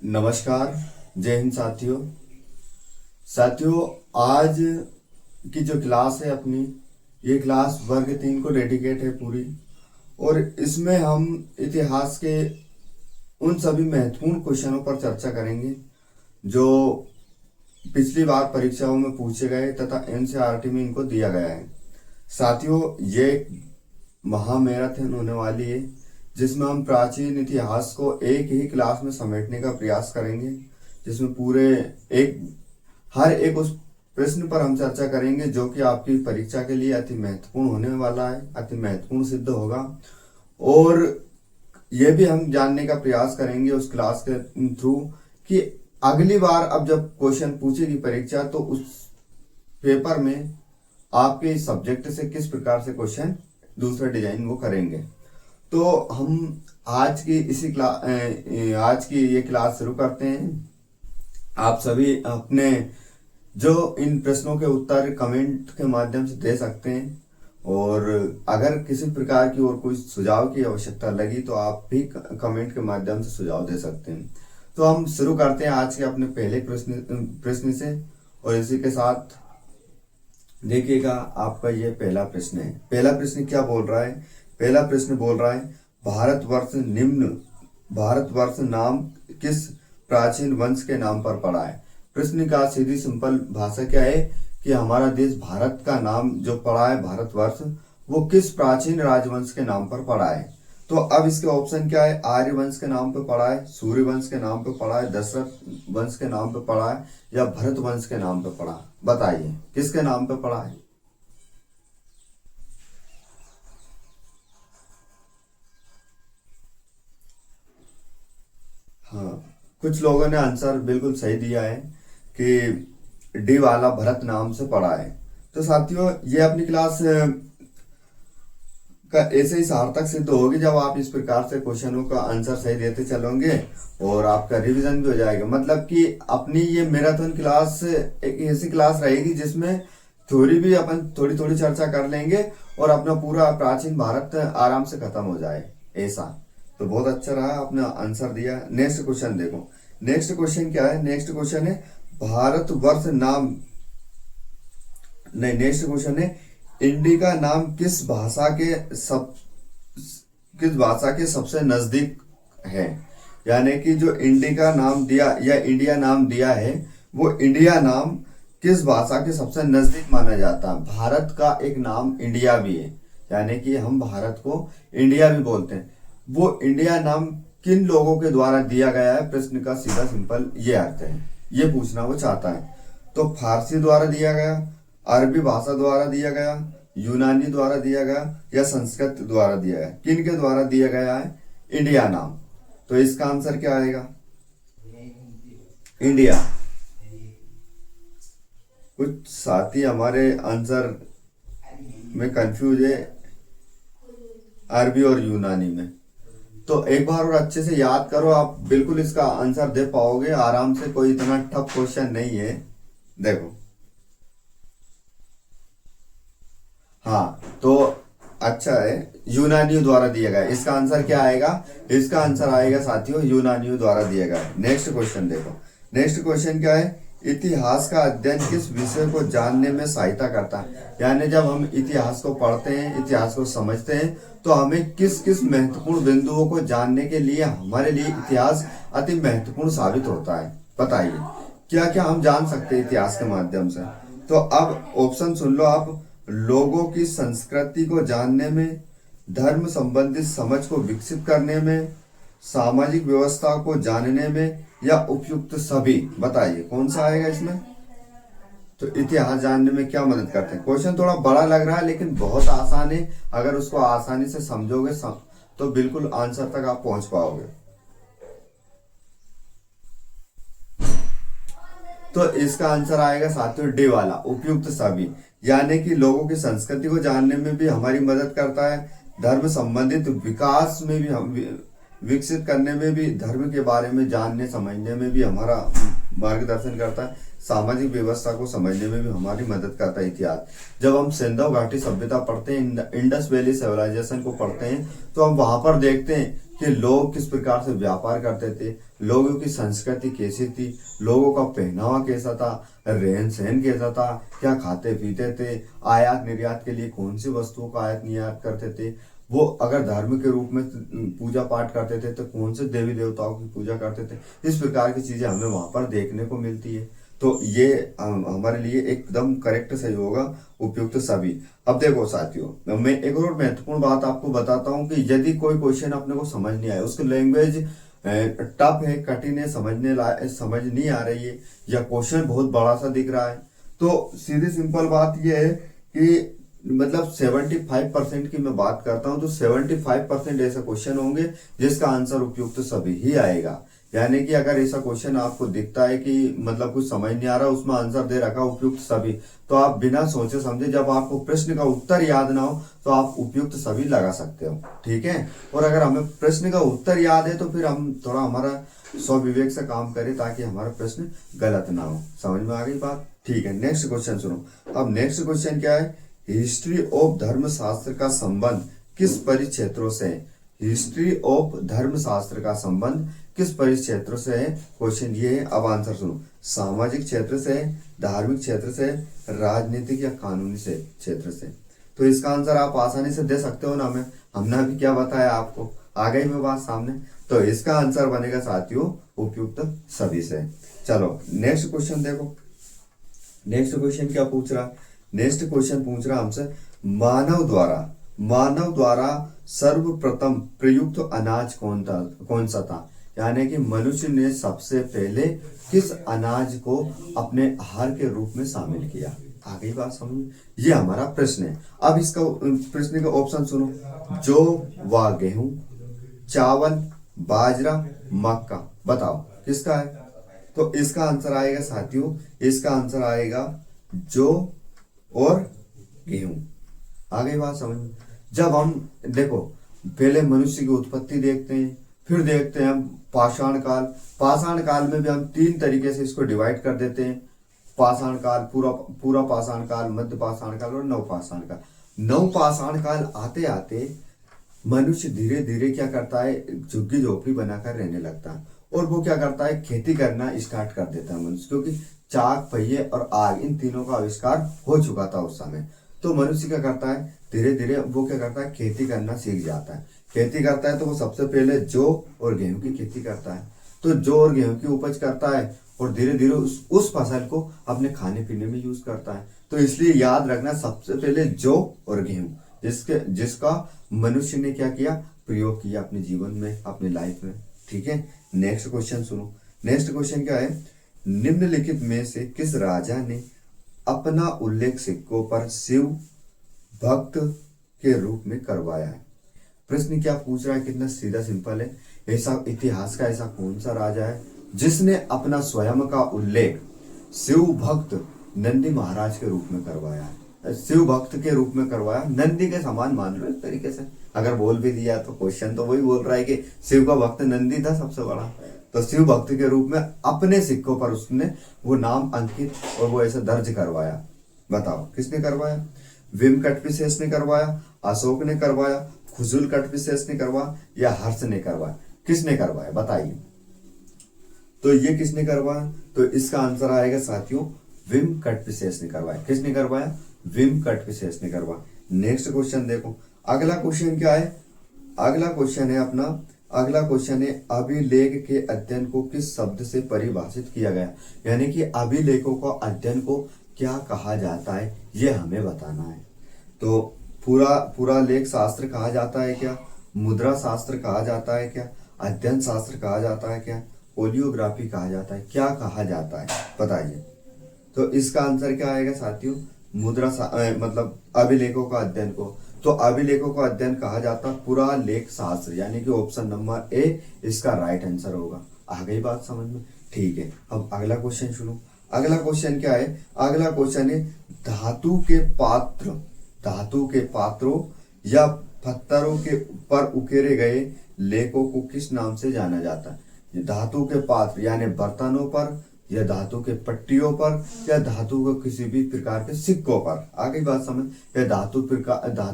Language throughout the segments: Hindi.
नमस्कार। जय हिंद साथियों। साथियों, आज की जो क्लास है अपनी, ये क्लास वर्ग 3 को डेडिकेट है पूरी। और इसमें हम इतिहास के उन सभी महत्वपूर्ण क्वेश्चनों पर चर्चा करेंगे जो पिछली बार परीक्षाओं में पूछे गए तथा एनसीईआरटी में इनको दिया गया है। साथियों, ये महामैराथन होने वाली है जिसमें हम प्राचीन इतिहास को एक ही क्लास में समेटने का प्रयास करेंगे, जिसमें पूरे हर एक उस प्रश्न पर हम चर्चा करेंगे जो कि आपकी परीक्षा के लिए अति महत्वपूर्ण होने वाला है, अति महत्वपूर्ण सिद्ध होगा। और ये भी हम जानने का प्रयास करेंगे उस क्लास के थ्रू कि अगली बार अब जब क्वेश्चन पूछेगी परीक्षा तो उस पेपर में आपके सब्जेक्ट से किस प्रकार से क्वेश्चन दूसरा डिजाइन वो करेंगे। तो हम आज की ये क्लास शुरू करते हैं। आप सभी अपने जो इन प्रश्नों के उत्तर कमेंट के माध्यम से दे सकते हैं, और अगर किसी प्रकार की और कोई सुझाव की आवश्यकता लगी तो आप भी कमेंट के माध्यम से सुझाव दे सकते हैं। तो हम शुरू करते हैं आज के अपने पहले प्रश्न से। और इसी के साथ देखिएगा, आपका ये पहला प्रश्न है। पहला प्रश्न क्या बोल रहा है? पहला प्रश्न बोल रहा है, भारतवर्ष नाम किस प्राचीन वंश के नाम पर पड़ा है? प्रश्न का सीधी सिंपल भाषा क्या है कि हमारा देश भारत का नाम जो पड़ा है भारतवर्ष, वो किस प्राचीन राजवंश के नाम पर पड़ा है? तो अब इसके ऑप्शन क्या है? आर्य वंश के नाम पे पड़ा है, सूर्य वंश के नाम पे पड़ा है, दशरथ वंश के नाम पे पड़ा है, या भरत वंश के नाम पे पड़ा है? बताइए किसके नाम पे पड़ा है? हाँ, कुछ लोगों ने आंसर बिल्कुल सही दिया है कि डी वाला भरत नाम से पड़ा है। तो साथियों, ये अपनी क्लास का ऐसे ही सार्थक सिद्ध होगी जब आप इस प्रकार से क्वेश्चनों का आंसर सही देते चलोगे और आपका रिवीजन भी हो जाएगा। मतलब कि अपनी ये मैराथन क्लास एक ऐसी क्लास रहेगी जिसमें थ्योरी भी अपन थोड़ी थोड़ी चर्चा कर लेंगे और अपना पूरा प्राचीन भारत आराम से खत्म हो जाए, ऐसा। तो बहुत अच्छा रहा, आपने आंसर दिया। नेक्स्ट क्वेश्चन देखो। नेक्स्ट क्वेश्चन क्या है? नेक्स्ट क्वेश्चन है भारतवर्ष नाम नहीं, नेक्स्ट क्वेश्चन है इंडिका नाम किस भाषा के सबसे नजदीक है? यानी कि जो इंडिका नाम दिया या इंडिया नाम दिया है, वो इंडिया नाम किस भाषा के सबसे नजदीक माना जाता है? भारत का एक नाम इंडिया भी है, यानी कि हम भारत को इंडिया भी बोलते हैं। वो इंडिया नाम किन लोगों के द्वारा दिया गया है? प्रश्न का सीधा सिंपल ये अर्थ है, ये पूछना वो चाहता है। तो फारसी द्वारा दिया गया, अरबी भाषा द्वारा दिया गया, यूनानी द्वारा दिया गया, या संस्कृत द्वारा दिया गया? किन के द्वारा दिया गया है इंडिया नाम? तो इसका आंसर क्या आएगा? इंडिया। कुछ साथी हमारे आंसर में कंफ्यूज है अरबी और यूनानी में। तो एक बार और अच्छे से याद करो, आप बिल्कुल इसका आंसर दे पाओगे आराम से, कोई इतना टफ क्वेश्चन नहीं है। देखो, हाँ, तो अच्छा है, यूनानियों द्वारा दिया गया। इसका आंसर क्या आएगा? इसका आंसर आएगा साथियों यूनानियों द्वारा दिया गया। नेक्स्ट क्वेश्चन देखो। नेक्स्ट क्वेश्चन क्या है? इतिहास का अध्ययन किस विषय को जानने में सहायता करता है? यानी जब हम इतिहास को पढ़ते हैं, इतिहास को समझते हैं, तो हमें किस किस महत्वपूर्ण बिंदुओं को जानने के लिए हमारे लिए इतिहास अति महत्वपूर्ण साबित होता है? बताइए क्या क्या हम जान सकते हैं इतिहास के माध्यम से। तो अब ऑप्शन सुन लो आप। लोगों की संस्कृति को जानने में, धर्म संबंधित समझ को विकसित करने में, सामाजिक व्यवस्था को जानने में, या उपयुक्त सभी? बताइए कौन सा आएगा इसमें? तो इतिहास जानने में क्या मदद करते हैं? क्वेश्चन थोड़ा बड़ा लग रहा है लेकिन बहुत आसान है। अगर उसको आसानी से समझोगे तो बिल्कुल आंसर तक आप पहुंच पाओगे। तो इसका आंसर आएगा साथियों डी वाला, उपयुक्त सभी। यानी कि लोगों की संस्कृति को जानने में भी हमारी मदद करता है, धर्म संबंधित विकास में भी हम विकसित करने में भी, धर्म के बारे में जानने समझने में भी हमारा मार्गदर्शन करता है, सामाजिक व्यवस्था को समझने में भी हमारी मदद करता है इतिहास। जब हम सिंधु घाटी सभ्यता पढ़ते हैं, इंडस वैली सिविलाइजेशन को पढ़ते हैं, तो हम वहां पर देखते हैं कि लोग किस प्रकार से व्यापार करते थे, लोगों की संस्कृति कैसी थी, लोगों का पहनावा कैसा था, रहन सहन कैसा था, क्या खाते पीते थे, आयात निर्यात के लिए कौन सी वस्तुओं का आयात निर्यात करते थे, वो अगर धर्म के रूप में पूजा पाठ करते थे तो कौन से देवी देवताओं की पूजा करते थे। इस प्रकार की चीजें हमें वहां पर देखने को मिलती है। तो ये हमारे लिए एकदम करेक्ट सही होगा, उपयुक्त सभी। अब देखो साथियों, मैं एक और महत्वपूर्ण बात आपको बताता हूँ कि यदि कोई क्वेश्चन अपने को समझ नहीं आया, उसकी लैंग्वेज टफ है, कठिन है, समझ नहीं आ रही है, या क्वेश्चन बहुत बड़ा सा दिख रहा है, तो सीधी सिंपल बात यह है कि मतलब 75% की मैं बात करता हूं तो 75% ऐसा क्वेश्चन होंगे जिसका आंसर उपयुक्त सभी ही आएगा। यानी कि अगर ऐसा क्वेश्चन आपको दिखता है कि मतलब कुछ समझ नहीं आ रहा, उसमें आंसर दे रखा उपयुक्त सभी, तो आप बिना सोचे समझे, जब आपको प्रश्न का उत्तर याद ना हो तो आप उपयुक्त सभी लगा सकते हो, ठीक है। और अगर हमें प्रश्न का उत्तर याद है तो फिर हम थोड़ा हमारा स्वविवेक से काम करें ताकि हमारा प्रश्न गलत ना हो। समझ में आ गई बात, ठीक है। नेक्स्ट क्वेश्चन सुनो। अब नेक्स्ट क्वेश्चन क्या है, हिस्ट्री ऑफ धर्मशास्त्र का संबंध किस परिक्षेत्रों से है। हिस्ट्री ऑफ धर्मशास्त्र का संबंध किस परिक्षेत्रों से है, क्वेश्चन ये है। अब आंसर सुनो, सामाजिक क्षेत्र से, धार्मिक क्षेत्र से, राजनीतिक या कानूनी से क्षेत्र से। तो इसका आंसर आप आसानी से दे सकते हो ना, हमने अभी क्या बताया आपको, आ गई मैं बात सामने। तो इसका आंसर बनेगा साथियों उपयुक्त सभी से। चलो नेक्स्ट क्वेश्चन देखो। नेक्स्ट क्वेश्चन क्या पूछ रहा, नेक्स्ट क्वेश्चन पूछ रहा हमसे, मानव द्वारा सर्वप्रथम प्रयुक्त अनाज कौन सा था। यानी कि मनुष्य ने सबसे पहले किस अनाज को अपने आहार के रूप में शामिल किया। आ गई बात समझ, ये हमारा प्रश्न है। अब इसका प्रश्न का ऑप्शन सुनो, जौ व गेहूं, चावल, बाजरा, मक्का, बताओ किसका है। तो इसका आंसर आएगा साथियों, इसका आंसर आएगा जौ और गेहूं। आ गई बात समझ में। जब हम देखो पहले मनुष्य की उत्पत्ति देखते हैं, फिर देखते हैं हम पाषाण काल। पाषाण काल में भी हम 3 तरीके से इसको डिवाइड कर देते हैं, पाषाण काल, पूरा पाषाण काल, मध्य पाषाण काल और नव पाषाण काल। नव पाषाण काल आते आते मनुष्य धीरे धीरे क्या करता है, झुग्गी झोपड़ी बनाकर रहने लगता है, और वो क्या करता है, खेती करना स्टार्ट कर देता है मनुष्य, क्योंकि चाक, पहिए और आग, इन तीनों का आविष्कार हो चुका था उस समय। तो मनुष्य क्या करता है, धीरे धीरे वो क्या करता है, खेती करना सीख जाता है। खेती करता है तो वो सबसे पहले जौ और गेहूं की खेती करता है। तो जौ और गेहूं की उपज करता है और धीरे धीरे उस फसल को अपने खाने पीने में यूज करता है। तो इसलिए याद रखना, सबसे पहले जौ और गेहूं, जिसका मनुष्य ने क्या किया, प्रयोग किया अपने जीवन में, अपनी लाइफ में, ठीक है। नेक्स्ट क्वेश्चन सुनो। नेक्स्ट क्वेश्चन क्या है, निम्नलिखित में से किस राजा ने अपना उल्लेख सिक्कों पर शिव भक्त के रूप में करवाया है। प्रश्न क्या पूछ रहा है, कितना सीधा सिंपल है। ऐसा इतिहास का ऐसा कौन सा राजा है जिसने अपना स्वयं का उल्लेख शिव भक्त नंदी महाराज के रूप में करवाया है। शिव भक्त के रूप में करवाया, नंदी के समान मान लो एक तरीके से। अगर बोल भी दिया तो क्वेश्चन तो वही बोल रहा है कि शिव का भक्त नंदी था सबसे बड़ा, तो शिव भक्त के रूप में अपने सिक्कों पर उसने वो नाम अंकित और वो ऐसे दर्ज करवाया। बताओ किसने करवाया, विम कटपिसेस ने करवाया, अशोक ने करवाया, खुजुल कटपिसेस ने करवाया, या हर्ष ने करवाया, किसने करवाया बताइए। तो ये किसने करवाया, तो इसका आंसर आएगा साथियों विम कटपिसेस ने करवाया। किसने करवाया, विम कटपिसेस ने करवाया। नेक्स्ट क्वेश्चन देखो, अगला क्वेश्चन क्या है, अगला क्वेश्चन है अपना, अगला क्वेश्चन है अभिलेख के अध्ययन को किस शब्द से परिभाषित किया गया। यानी कि अभिलेखों का अध्ययन को क्या कहा जाता है, ये हमें बताना है। तो पूरा लेख शास्त्र कहा जाता है क्या, मुद्रा शास्त्र कहा जाता है क्या, अध्ययन शास्त्र कहा जाता है क्या, ओलियोग्राफी कहा जाता है, क्या कहा जाता है बताइए। तो इसका आंसर क्या आएगा साथियों, मतलब अभिलेखों का अध्ययन को, तो अभिलेखों का अध्ययन कहा जाता पुरा लेख शास्त्र, यानी कि ऑप्शन नंबर ए इसका राइट आंसर होगा। आ गई बात समझ में, ठीक है। अब अगला क्वेश्चन सुनो। अगला क्वेश्चन क्या है, अगला क्वेश्चन है धातु के पात्रों या पत्थरों के पर उकेरे गए लेखों को किस नाम से जाना जाता है। धातु के पात्र यानी बर्तनों पर या धातु के पट्टियों पर, या धातु के किसी भी प्रकार के सिक्कों पर। आगे बात समझ। या धातु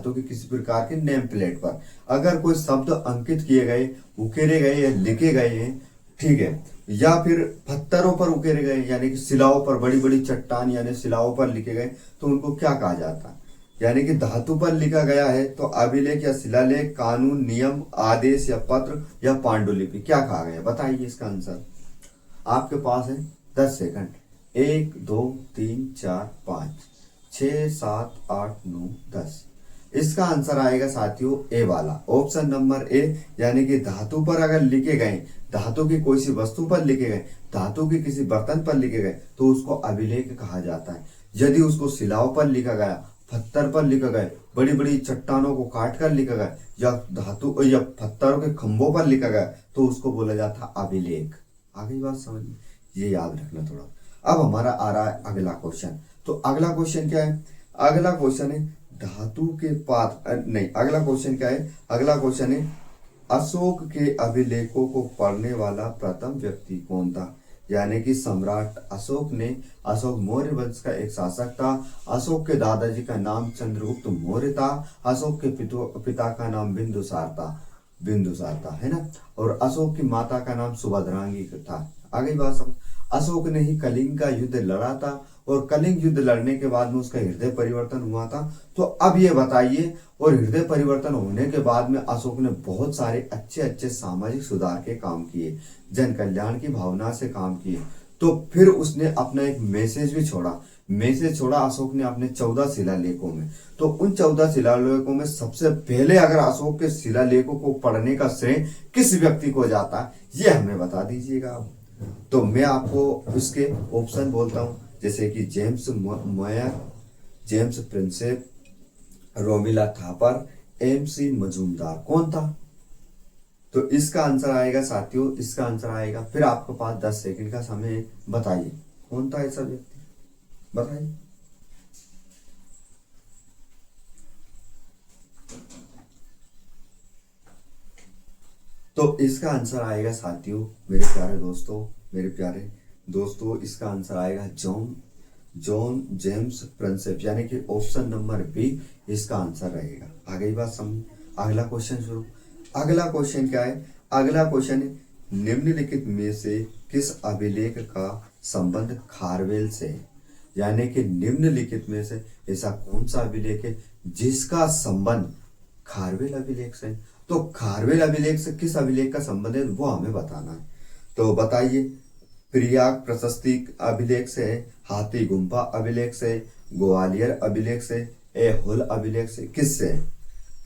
के किसी प्रकार के नेम प्लेट पर अगर कोई शब्द अंकित किए गए, उकेरे गए या लिखे गए हैं, ठीक है, या फिर पत्थरों पर उकेरे गए यानी कि शिलाओं पर, बड़ी बड़ी चट्टान यानी शिलाओं पर लिखे गए, तो उनको क्या कहा जाता है? यानी कि धातु पर लिखा गया है तो अभिलेख या शिलालेख, कानून, नियम, आदेश या पत्र या पांडुलिपि क्या कहा गया? बताइए इसका आंसर। आपके पास है 10 सेकंड। 1 2 3 4 5 6 7 8 9 10। इसका आंसर आएगा साथियों ए वाला, ऑप्शन नंबर ए। यानी कि धातु पर अगर लिखे गए, धातु की कोई सी वस्तु पर लिखे गए, धातु के किसी बर्तन पर लिखे गए, तो उसको अभिलेख कहा जाता है। यदि उसको शिलाओं पर लिखा गया, पत्थर पर लिखा गया, बड़ी बड़ी चट्टानों को काट कर लिखा गया, या धातु या पत्थरों के खंभों पर लिखा गया, तो उसको बोला जाता है अभिलेख। आगे बात समझ में, ये याद रखना थोड़ा। अब हमारा आ रहा है अगला क्वेश्चन। तो अगला क्वेश्चन क्या है? अगला क्वेश्चन है धातु के पात्र, नहीं, अगला क्वेश्चन क्या है? अगला क्वेश्चन है अशोक के अभिलेखों को पढ़ने वाला प्रथम व्यक्ति कौन था? यानी कि सम्राट अशोक ने, अशोक मौर्य वंश का एक शासक था। अशोक के दादाजी का नाम चंद्रगुप्त मौर्य था। अशोक के पिता का नाम बिंदुसार था, है ना। और अशोक की माता का नाम सुभद्रांगी था। आगे बात समझ। अशोक ने ही कलिंग का युद्ध लड़ा था, और कलिंग युद्ध लड़ने के बाद में उसका हृदय परिवर्तन हुआ था। तो अब ये बताइए, और हृदय परिवर्तन होने के बाद में अशोक ने बहुत सारे अच्छे अच्छे सामाजिक सुधार के काम किए, जन कल्याण की भावना से काम किए। तो फिर उसने अपना एक मैसेज भी छोड़ा अशोक ने अपने 14 शिलालेखों में। तो उन 14 शिलालेखों में सबसे पहले अगर अशोक के शिलालेखों को पढ़ने का श्रेय किस व्यक्ति को जाता है, ये हमें बता दीजिएगा आप। तो मैं आपको इसके ऑप्शन बोलता हूं, जैसे कि जेम्स मयर, James Prinsep, Romila Thapar, MC Majumdar. कौन था? तो इसका आंसर आएगा साथियों, इसका आंसर आएगा, फिर आपके पास 10 सेकंड का समय है, बताइए कौन था ऐसा व्यक्ति, बताइए। तो इसका आंसर आएगा साथियों, मेरे प्यारे दोस्तों, इसका आंसर आएगा जॉन जेम्स प्रिंसेप, यानी कि ऑप्शन नंबर बी इसका आंसर रहेगा। आगे बात समझ। अगला क्वेश्चन शुरू। अगला क्वेश्चन क्या है? अगला क्वेश्चन है निम्नलिखित में से किस अभिलेख का संबंध खारवेल से है? यानी कि निम्नलिखित में से ऐसा कौन सा अभिलेख है जिसका संबंध खारवेल अभिलेख से? तो खारवेल अभिलेख से किस अभिलेख का संबंध है वो हमें बताना है। तो बताइए, प्रयाग प्रशस्ति अभिलेख से, हाथी गुम्फा अभिलेख से, ग्वालियर अभिलेख से, हुल अभिलेख से, किससे?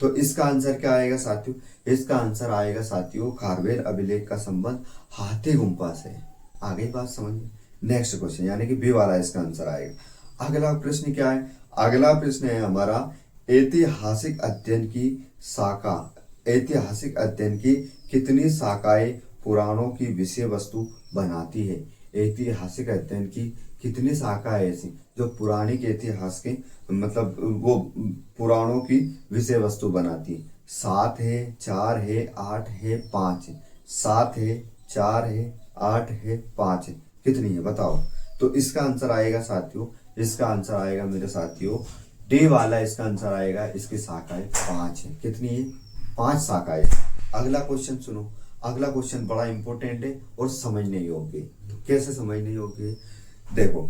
तो इसका आंसर क्या आएगा साथियों? इसका आंसर आएगा साथियों, खारवेल अभिलेख का संबंध हाथी गुम्फा से। आगे बात समझिए। नेक्स्ट क्वेश्चन यानी कि बी वाला इसका आंसर आएगा। अगला प्रश्न क्या है? अगला प्रश्न है हमारा ऐतिहासिक अध्ययन की शाखा, ऐतिहासिक अध्ययन की कितनी शाखाएं पुराणों की विषय वस्तु बनाती है? ऐतिहासिक अध्ययन की कितनी शाखा है ऐसी जो पुरानी के इतिहास के मतलब वो पुराणों की विषय वस्तु बनाती है? 7 है, 4 है, 8 है, 5 है। 7 है, 4 है, 8 है, 5 है, कितनी है बताओ? तो इसका आंसर आएगा साथियों, इसका आंसर आएगा मेरे साथियों डी वाला, इसका आंसर आएगा, इसकी शाखाएं 5 है। कितनी है? 5 शाखाएं। अगला क्वेश्चन सुनो। अगला क्वेश्चन बड़ा इंपॉर्टेंट है और समझने योग्य है। तो कैसे समझने योग्य है? देखो,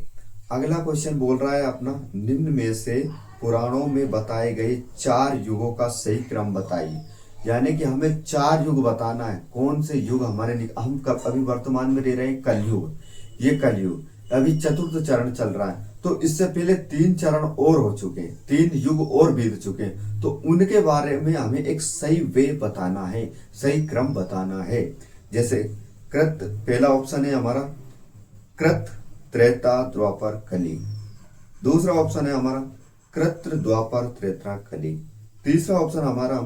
अगला क्वेश्चन बोल रहा है अपना, निम्न में से पुराणों में बताए गए 4 युगों का सही क्रम बताइए। यानी कि हमें 4 युग बताना है। कौन से युग हमारे हम कब अभी वर्तमान में रह रहे हैं? कलयुग। ये कलयुग अभी चतुर्थ चरण चल रहा है। तो इससे पहले 3 चरण और हो चुके हैं, 3 युग और बीत चुके हैं। तो उनके बारे में हमें एक सही वे बताना है, सही क्रम बताना है। जैसे कृत, पहला ऑप्शन है हमारा कृत, त्रेता, द्वापर, कली। दूसरा ऑप्शन है हमारा कृत, द्वापर, त्रेता, कली। तीसरा ऑप्शन हमारा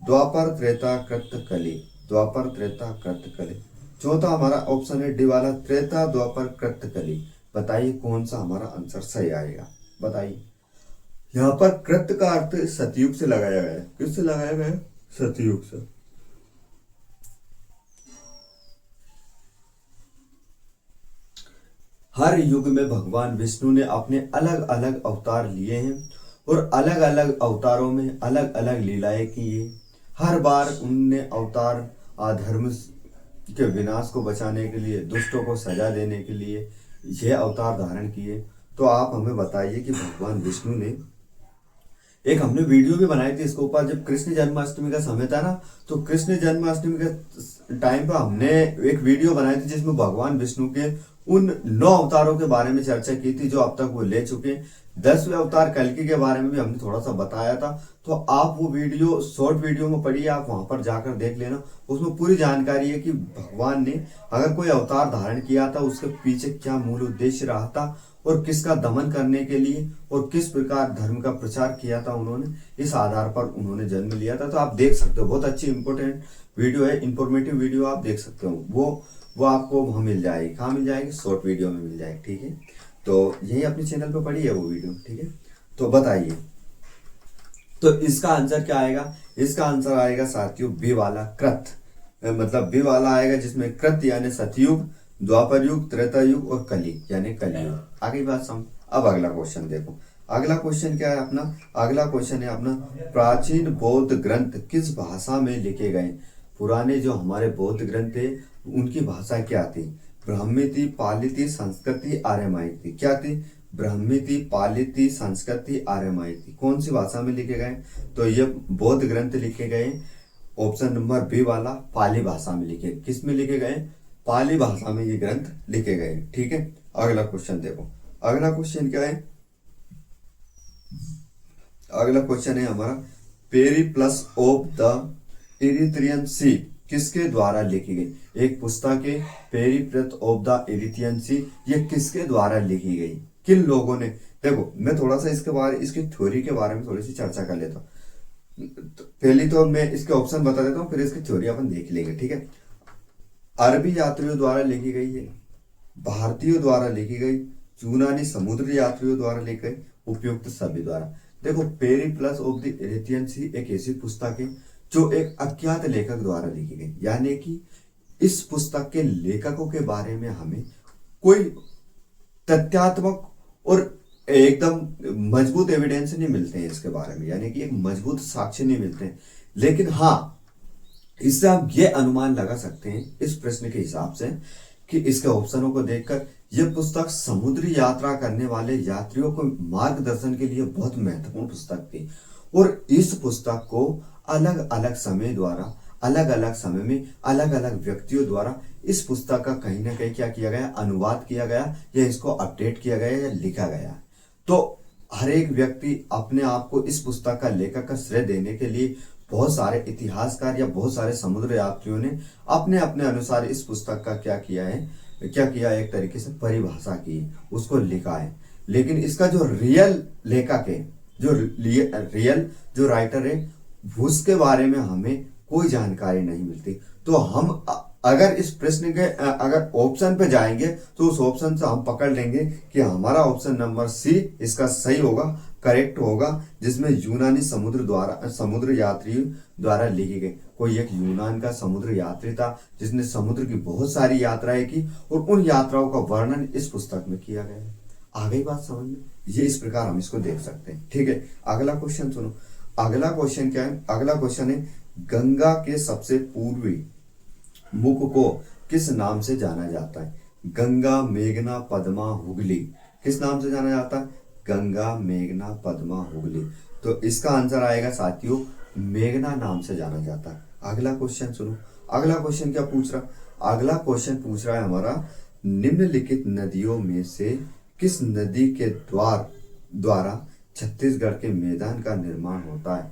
द्वापर, त्रेता, कृत, कली। द्वापर, त्रेता, कृत, कली। चौथा हमारा ऑप्शन है डी वाला, त्रेता, द्वापर, कृत, कली। बताइए कौन सा हमारा आंसर सही आएगा, बताइए। यहाँ पर कृत का अर्थ सतयुग से लगाया गया है। किससे लगाया गया है? सतयुग से। हर युग में भगवान विष्णु ने अपने अलग अलग अवतार लिए हैं और अलग अलग अवतारों में अलग अलग लीलाएं की है। हर बार उनने अवतार अधर्म के विनाश को बचाने के लिए, दुष्टों को सजा देने के लिए यह अवतार धारण किए। तो आप हमें बताइए कि भगवान विष्णु ने, एक हमने वीडियो भी बनाई थी इसके ऊपर, जब कृष्ण जन्माष्टमी का समय था ना, तो कृष्ण जन्माष्टमी के टाइम पर हमने एक वीडियो बनाई थी जिसमें भगवान विष्णु के उन 9 अवतारों के बारे में चर्चा की थी जो अब तक वो ले चुके। 10वें अवतार कल्कि के बारे में भी हमने थोड़ा सा बताया था। तो आप वो वीडियो शॉर्ट वीडियो में पढ़िए, आप वहां पर जाकर देख लेना। उसमें पूरी जानकारी है कि भगवान ने अगर कोई अवतार धारण किया था उसके पीछे क्या मूल उद्देश्य रहा था और किसका दमन करने के लिए और किस प्रकार धर्म का प्रचार किया था उन्होंने, इस आधार पर उन्होंने जन्म लिया था। तो आप देख सकते हो, बहुत अच्छी इंपोर्टेंट वीडियो है, इंफॉर्मेटिव वीडियो, आप देख सकते हो। वो आपको वहां मिल जाएगी। कहाँ मिल जाएगी? शॉर्ट वीडियो में मिल जाएगी, ठीक है। तो यही अपने चैनल पे पड़ी है वो वीडियो, ठीक है। तो बताइए, तो इसका आंसर क्या आएगा? इसका आंसर आएगा साथियों बी वाला, कृत। मतलब बी वाला आएगा जिसमें कृत यानी सतयुग, द्वापर युग, त्रेता युग और कली यानी कलयुग। आगे बात समझ। अब अगला क्वेश्चन देखो। अगला क्वेश्चन क्या है अपना? अगला क्वेश्चन है अपना, प्राचीन बौद्ध ग्रंथ किस भाषा में लिखे गए? पुराने जो हमारे बौद्ध ग्रंथ थे उनकी भाषा क्या थी? ब्राह्मी थी, पाली थी, संस्कृति, आर्यमाइक थी। क्या थी? ब्राह्मी थी, पाली थी, संस्कृति, आर्यमाइक थी। कौन सी भाषा में लिखे गए? तो ये बौद्ध ग्रंथ लिखे गए ऑप्शन नंबर बी वाला, पाली भाषा में लिखे। किस में लिखे गए? पाली भाषा में ये ग्रंथ लिखे गए, ठीक है। अगला क्वेश्चन देखो। अगला क्वेश्चन क्या है? अगला क्वेश्चन है हमारा, पेरिप्लस ऑफ द इरिथ्रियन सी किसके द्वारा लिखी गई? एक पुस्तक है पेरिप्लस ऑफ द इरिथ्रियन सी, ये किसके द्वारा लिखी गई? किन लोगों ने? देखो मैं थोड़ा सा इसकी थ्योरी के बारे में थोड़ी सी चर्चा कर लेता हूँ। पहली तो मैं इसके ऑप्शन बता देता हूँ, फिर इसकी थ्योरी अपन देख लेंगे, ठीक है। अरबी यात्रियों द्वारा लिखी गई है, भारतीयों द्वारा लिखी गई, यूनानी समुद्री यात्रियों द्वारा लिखी गई, उपयुक्त सभी द्वारा। देखो पेरिप्लस ऑफ द इरिथ्रियन सी एक ऐसी पुस्तक है जो एक अज्ञात लेखक द्वारा लिखी गई, यानी कि इस पुस्तक के लेखकों के बारे में हमें कोई तथ्यात्मक और एकदम मजबूत एविडेंस नहीं मिलते हैं इसके बारे में, यानी कि एक मजबूत साक्ष्य नहीं मिलते हैं। लेकिन हाँ, इससे आप ये अनुमान लगा सकते हैं इस प्रश्न के हिसाब से कि इसके ऑप्शनों को देखकर यह पुस्तक समुद्री यात्रा करने वाले यात्रियों को मार्गदर्शन के लिए बहुत महत्वपूर्ण पुस्तक थी। और इस पुस्तक को अलग अलग समय में अलग अलग व्यक्तियों द्वारा इस पुस्तक का कहीं ना कहीं क्या किया गया? अनुवाद किया गया या इसको अपडेट किया गया या लिखा गया। तो हर एक व्यक्ति अपने आप को इस पुस्तक का लेखक का श्रेय देने के लिए बहुत सारे इतिहासकार या बहुत सारे समुद्र यात्रियों ने अपने अपने अनुसार इस पुस्तक का क्या किया है, एक तरीके से परिभाषा की, उसको लिखा है। लेकिन इसका जो रियल लेखक है, जो रियल जो राइटर है, उसके बारे में हमें कोई जानकारी नहीं मिलती। तो हम अगर इस प्रश्न के अगर ऑप्शन पे जाएंगे तो उस ऑप्शन से हम पकड़ लेंगे कि हमारा ऑप्शन नंबर सी इसका सही होगा, करेक्ट होगा, जिसमें यूनानी समुद्र यात्री द्वारा लिखी गई। कोई एक यूनान का समुद्र यात्री था जिसने समुद्र की बहुत सारी यात्राएं की और उन यात्राओं का वर्णन इस पुस्तक में किया गया है। आ गई बात समझ में? ये इस प्रकार हम इसको देख सकते हैं, ठीक है। अगला क्वेश्चन सुनो। अगला क्वेश्चन क्या है? अगला क्वेश्चन है, गंगा के सबसे पूर्वी मुख को किस नाम से जाना जाता है? गंगा, मेघना, पद्मा, हुगली। किस नाम से जाना जाता है? गंगा, मेघना, पद्मा, हुगली। तो इसका आंसर आएगा साथियों मेघना नाम से जाना जाता है। अगला क्वेश्चन सुनो। अगला क्वेश्चन क्या पूछ रहा? अगला क्वेश्चन पूछ रहा है हमारा, निम्नलिखित नदियों में से किस नदी के द्वारा छत्तीसगढ़ के मैदान का निर्माण होता है?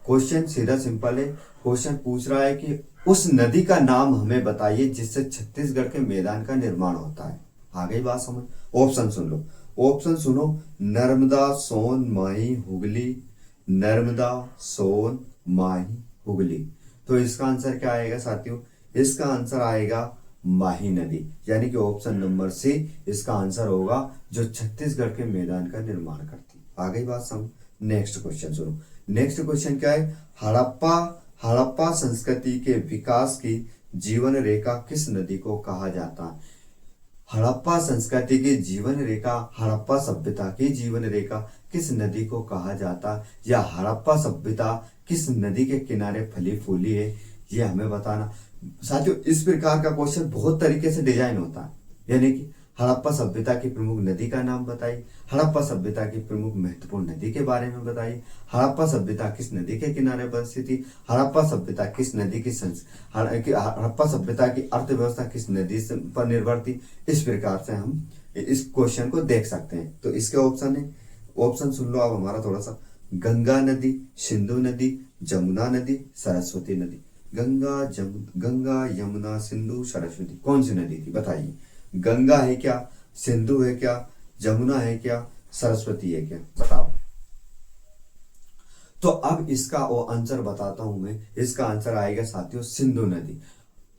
क्वेश्चन सीधा सिंपल है। क्वेश्चन पूछ रहा है कि उस नदी का नाम हमें बताइए जिससे छत्तीसगढ़ के मैदान का निर्माण होता है। आ गई बात समझ? ऑप्शन सुन लो। ऑप्शन सुनो, नर्मदा, सोन, माही, हुगली। नर्मदा, सोन, माही, हुगली। तो इसका आंसर क्या आएगा साथियों? इसका आंसर आएगा माही नदी, यानी कि ऑप्शन नंबर सी इसका आंसर होगा जो छत्तीसगढ़ के मैदान का निर्माण करती है। आ गई बात समझ? नेक्स्ट क्वेश्चन सुनो। नेक्स्ट क्वेश्चन क्या है? हड़प्पा संस्कृति के विकास की जीवन रेखा किस नदी को कहा जाता है? हड़प्पा संस्कृति की जीवन रेखा, हड़प्पा सभ्यता की जीवन रेखा किस नदी को कहा जाता, या हड़प्पा सभ्यता किस नदी के किनारे फली फूली है, ये हमें बताना। साथियों, इस प्रकार का क्वेश्चन बहुत तरीके से डिजाइन होता है। यानी कि हड़प्पा सभ्यता की प्रमुख नदी का नाम बताइए, हड़प्पा सभ्यता की प्रमुख महत्वपूर्ण नदी के बारे में बताइए, हड़प्पा सभ्यता किस नदी के किनारे बसी थी, हड़प्पा सभ्यता किस नदी की हड़प्पा सभ्यता की अर्थव्यवस्था किस नदी पर निर्भर थी। इस प्रकार से हम इस क्वेश्चन को देख सकते हैं। तो इसके ऑप्शन है, ऑप्शन सुन लो आप हमारा थोड़ा सा। गंगा नदी, सिंधु नदी, जमुना नदी, सरस्वती नदी। गंगा यमुना सिंधु सरस्वती, कौन सी नदी थी बताइए। गंगा है क्या, सिंधु है क्या, जमुना है क्या, सरस्वती है क्या, बताओ। तो अब इसका वो आंसर बताता हूं मैं। इसका आंसर आएगा साथियों सिंधु नदी।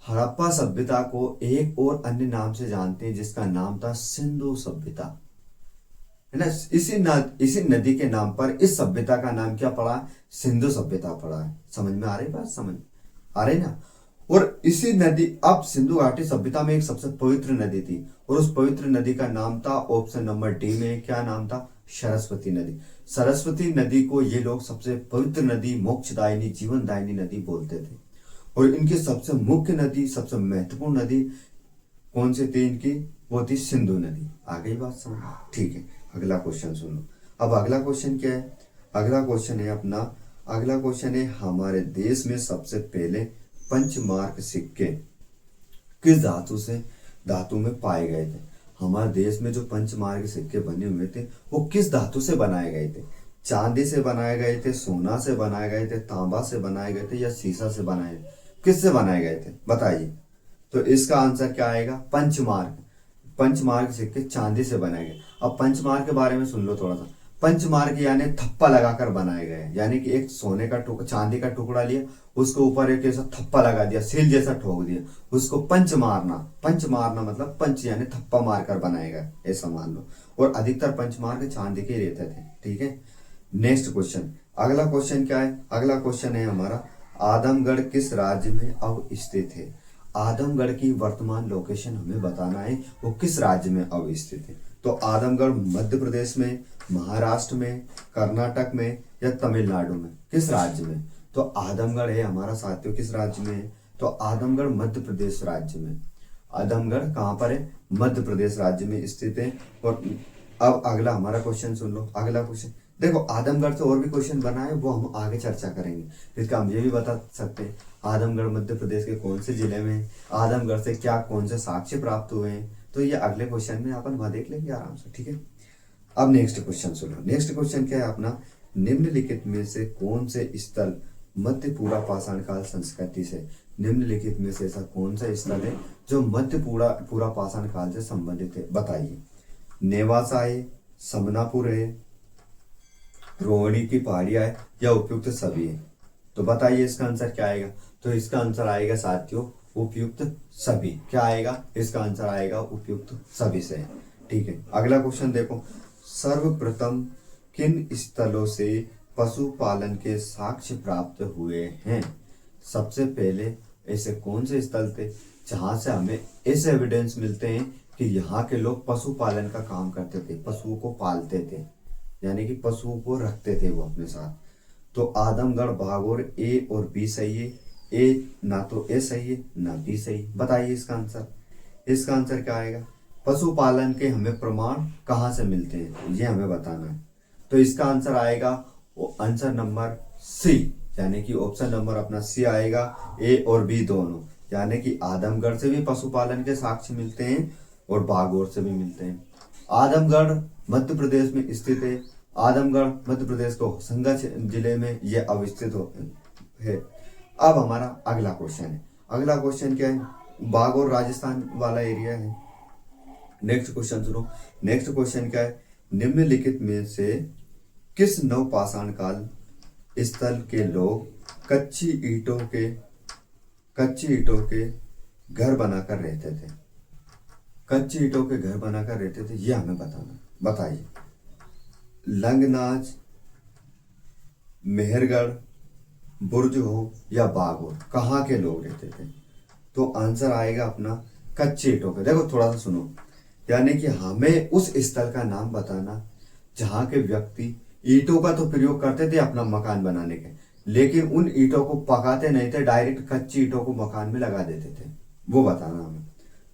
हड़प्पा सभ्यता को एक और अन्य नाम से जानते हैं जिसका नाम था सिंधु सभ्यता, है ना। इसी नदी के नाम पर इस सभ्यता का नाम क्या पड़ा, सिंधु सभ्यता पड़ा है। समझ में आ रही बात, समझ आ रही ना। और इसी नदी, अब सिंधु घाटी सभ्यता में एक सबसे पवित्र नदी थी और उस पवित्र नदी का नाम था, ऑप्शन नंबर डी में क्या नाम था, सरस्वती नदी। सरस्वती नदी को ये लोग सबसे पवित्र नदी, मोक्षदायिनी, जीवनदायिनी नदी बोलते थे। और इनकी सबसे मुख्य नदी, सबसे महत्वपूर्ण नदी कौन सी थी इनकी, वो थी सिंधु नदी। आ गई बात समझ, ठीक है। अगला क्वेश्चन सुन लो। अब अगला क्वेश्चन क्या है, अगला क्वेश्चन है अपना, अगला क्वेश्चन है हमारे देश में सबसे पहले पंचमार्क सिक्के किस धातु में पाए गए थे। हमारे देश में जो पंचमार्क सिक्के बने हुए थे वो किस धातु से बनाए गए थे। चांदी से बनाए गए थे, सोना से बनाए गए थे, तांबा से बनाए गए थे, या शीशा से बनाए, किससे बनाए गए थे बताइए। तो इसका आंसर क्या आएगा, पंचमार्क। पंचमार्क सिक्के चांदी से बनाए गए। अब पंचमार्क के बारे में सुन लो थोड़ा सा। पंचमार्क यानी थप्पा लगाकर बनाए गए, यानी कि एक सोने का चांदी का टुकड़ा लिया, उसके ऊपर एक ऐसा थप्पा लगा दिया, सील जैसा ठोक दिया, उसको पंच मारना। पंच मारना मतलब पंच यानी थप्पा मारकर बनाए गए, ऐसा मान लो। और अधिकतर पंचमार्क चांदी के रहते थे, ठीक है। नेक्स्ट क्वेश्चन, अगला क्वेश्चन क्या है, अगला क्वेश्चन है हमारा, आदमगढ़ किस राज्य में अवस्थित है। आदमगढ़ की वर्तमान लोकेशन हमें बताना है, वो किस राज्य में अवस्थित है। तो आदमगढ़ मध्य प्रदेश में, महाराष्ट्र में, कर्नाटक में, या तमिलनाडु में, किस राज्य में। तो आदमगढ़ है हमारा साथियों किस राज्य में है, तो आदमगढ़ मध्य प्रदेश राज्य में। आदमगढ़ कहाँ पर है, मध्य प्रदेश राज्य में स्थित है। और अब अगला हमारा क्वेश्चन सुन लो। अगला क्वेश्चन देखो, आदमगढ़ से और भी क्वेश्चन बना है, वो हम आगे चर्चा करेंगे। इसका हम ये भी बता सकते हैं आदमगढ़ मध्य प्रदेश के कौन से जिले में है, आदमगढ़ से क्या कौन से साक्ष्य प्राप्त हुए हैं। तो ये अगले क्वेश्चन में अपन वहां देख लेंगे आराम से, ठीक है। अब नेक्स्ट क्वेश्चन सुनो। नेक्स्ट क्वेश्चन क्या है अपना, निम्नलिखित में से कौन से स्थल मध्य पूरा पाषाण काल संस्कृति से, निम्नलिखित में से ऐसा कौन सा स्थल है जो मध्य पूरा पाषाण काल से संबंधित है, बताइए। नेवासा है, समनापुर है, रोहिणी की पहाड़ियां है, या उपयुक्त सभी है। तो बताइए इसका आंसर क्या आएगा। तो इसका आंसर आएगा साथियों उपयुक्त सभी। क्या आएगा, इसका आंसर आएगा उपयुक्त सभी से, ठीक है। अगला क्वेश्चन देखो, सर्वप्रथम किन स्थलों से पशुपालन के साक्ष्य प्राप्त हुए हैं। सबसे पहले ऐसे कौन से स्थल थे जहां से हमें ऐसे एविडेंस मिलते हैं कि यहाँ के लोग पशुपालन का काम करते थे, पशुओं को पालते थे, यानी कि पशुओं को रखते थे वो अपने साथ। तो आदमगढ़, भागोर, ए और बी सही है। ए ना तो ए सही है ना बी सही। बताइए इसका आंसर, इसका आंसर क्या आएगा। पशुपालन के हमें प्रमाण कहाँ से मिलते हैं ये हमें बताना है। तो इसका आंसर आएगा वो आंसर नंबर सी, यानी कि ऑप्शन नंबर अपना सी आएगा, ए और बी दोनों। यानी कि आदमगढ़ से भी पशुपालन के साक्ष्य मिलते हैं और बागौर से भी मिलते हैं। आदमगढ़ मध्य प्रदेश में स्थित है। आदमगढ़ मध्य प्रदेश को होशंगाबाद जिले में यह अवस्थित है। अब हमारा अगला क्वेश्चन है, अगला क्वेश्चन क्या है, बागौर राजस्थान वाला एरिया है। नेक्स्ट क्वेश्चन सुनो। नेक्स्ट क्वेश्चन क्या है, निम्नलिखित में से किस नवपाषाण काल स्थल के लोग कच्ची ईंटों के घर बनाकर रहते थे। कच्ची ईंटों के घर बनाकर रहते थे, ये हमें बताना। बताइए, लंगनाज, मेहरगढ़, बुर्ज हो या बागौर, कहाँ के लोग रहते थे। तो आंसर आएगा अपना कच्ची ईंटों के। देखो थोड़ा सा सुनो, यानी कि हमें उस स्थल का नाम बताना जहाँ के व्यक्ति ईंटों का तो प्रयोग करते थे अपना मकान बनाने के, लेकिन उन ईंटों को पकाते नहीं थे, डायरेक्ट कच्ची ईंटों को मकान में लगा देते थे, वो बताना हमें।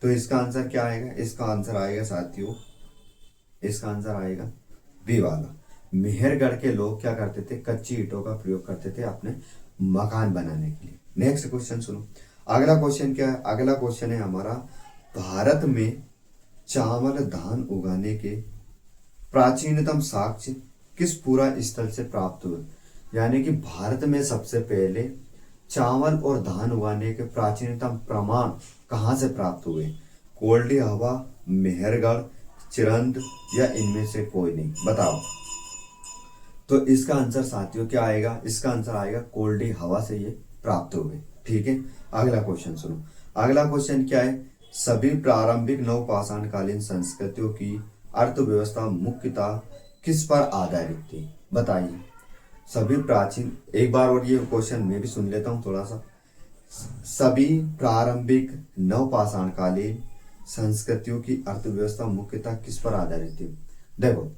तो इसका आंसर क्या आएगा? इसका आंसर आएगा साथियों, इसका आंसर आएगा बी वाला। मेहरगढ़ के लोग क्या करते थे? कच्ची ईंटों का प्रयोग करते थे अपने मकान बनाने के लिए। नेक्स्ट क्वेश्चन सुनो। अगला क्वेश्चन क्या है? अगला क्वेश्चन है हमारा, भारत में चावल धान उगाने के प्राचीनतम साक्ष्य किस पूरा स्थल से प्राप्त हुए? यानी कि भारत में सबसे पहले चावल और धान उगाने के प्राचीनतम प्रमाण कहाँ से प्राप्त हुए? कोल्डी हवा, मेहरगढ़, चिरंद या इनमें से कोई नहीं? बताओ। तो इसका आंसर साथियों क्या आएगा? इसका आंसर आएगा कोल्डी हवा से ये प्राप्त हुए। ठीक है, अगला क्वेश्चन सुनो। अगला क्वेश्चन क्या है? सभी प्रारंभिक नवपाषाणकालीन संस्कृतियों की अर्थव्यवस्था मुख्यतः किस पर आधारित थी? बताइए। सभी प्राचीन, एक बार और ये क्वेश्चन मैं भी सुन लेता हूँ थोड़ा सा। सभी प्रारंभिक नवपाषाणकालीन संस्कृतियों की अर्थव्यवस्था मुख्यतः किस पर आधारित थी? देखो,